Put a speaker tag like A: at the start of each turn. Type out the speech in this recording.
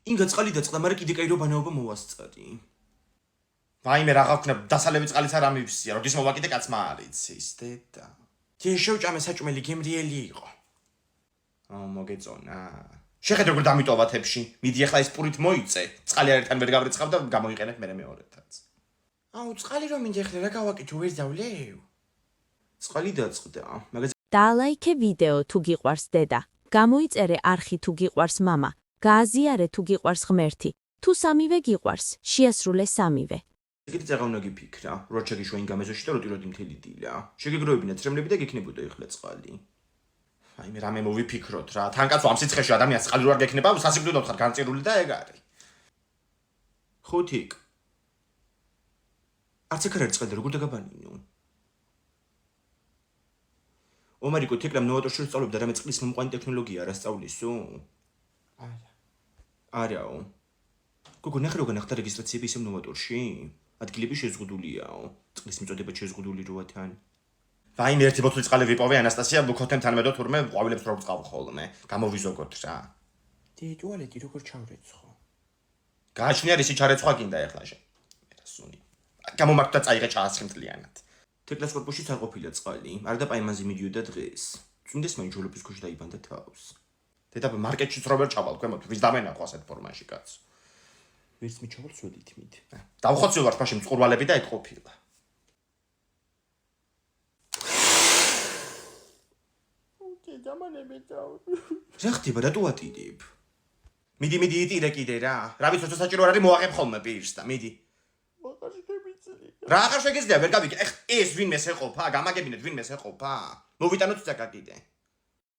A: ინგა წყალი დაწყდა, მაგრამ კიდე კაი რო ბანაობა მოვასწარი.
B: ვაიმე რა გავქნა დასალევი წყალიც არ ამივსია, როდის მოვა კიდე კაცმა არ იცის, დედა.
A: შეუჭამე საჭმელი გემრიელი იყო.
B: მოგეწონა. შეხედე როგორ დამიტოვა თებში. მიდი ახლა ეს პურით მოიწე. წყალი არერთან ვერ გავრიცხავ და გამოიყენებ მე მეორეთაც.
A: წყალი რომ მინდა ახლა რა გავაკეთო, ვერ დავლევ. წყალი დაწყდა, მაგაზე
C: დაალაიქე ვიდეო თუ გიყვარს დედა. გამოიწერე არხი თუ გიყვარს მამა. გააზიარე თუ გიყვარს ღმერთი. თუ სამივე გიყვარს, შეასრულე სამივე.
A: კიდე წაღავნა გიფიქრა, რო შეგიშვა ინგამეზოში და როდი მთელი დილა. შეგეგროვებინა ცრემლები და გექნებოდა ეხლა წყალი.
B: ვაიმე რამე მოვიფიქროთ რა. თან კაცო ამ სიცხეში ადამიანს წყალი რო არ გექნება, სასიკვდილოდ ხარ განწირული და ეგ არის.
A: ხუთიკ. არც აქ არ არის წყალი, როგორ დაგაბანინო? ომარიკო თეკლამ ნოვატორში სწავლობდა რამე წყლის მომყვანი ტექნოლოგია არა სწავლისო? არაო. გოგო ნახე როგორ ნახდა რეგისტრაციები ისე ნოვატორში? ადგილები შეზღუდულიაო. წყლის მიწოდება შეზღუდული როა თან.
B: ვაიმე ერთი ბოთლი წყალი ვიპოვე ანასტასია ბუქოთემთან მედო თურმე ყვავილებს რო ვწყავ ხოლმე. გამოვიზოგოთ რა.
A: ტუალეტი როგორ ჩავრეცხო?
B: გააჩნია რისი ჩარეცხვა გინდა ეხლა შე. მერასუნი. გამომართვა წაიღე ჩაასხიმთლიანად.
A: თეკლას კორპუსში არ ყოფილა წყალი. არ და პაიმანზე მიდიოდა დღეს. წუნდეს მაინ ჯოლოფის ქუჩა დაიბანდა თავს.
B: დედა მარკეტშიც რო ვერ ჩავალ ქვემოთ, ვის დამენახო ასეთ ფორმაში კაც.
A: ვერც მიჩავალ სვედით მით.
B: დავხოცილ ვარ ფაში მწყურვალები და ეგ ყოფილა.
A: რა ხდება, რატო ატირებ?
B: მიდი იტირე კიდე რა. რა ვიცი, თორე საჭირო არ არის მოაღებ ხოლმე პირს და მიდი. რა აღარ შეგიძლია ვერ გავიგე. ეხ ეს ვინმეს ეყოფა? გამაგებინეთ ვინმეს ეყოფა? მოვიტანოთ წაკა კიდე.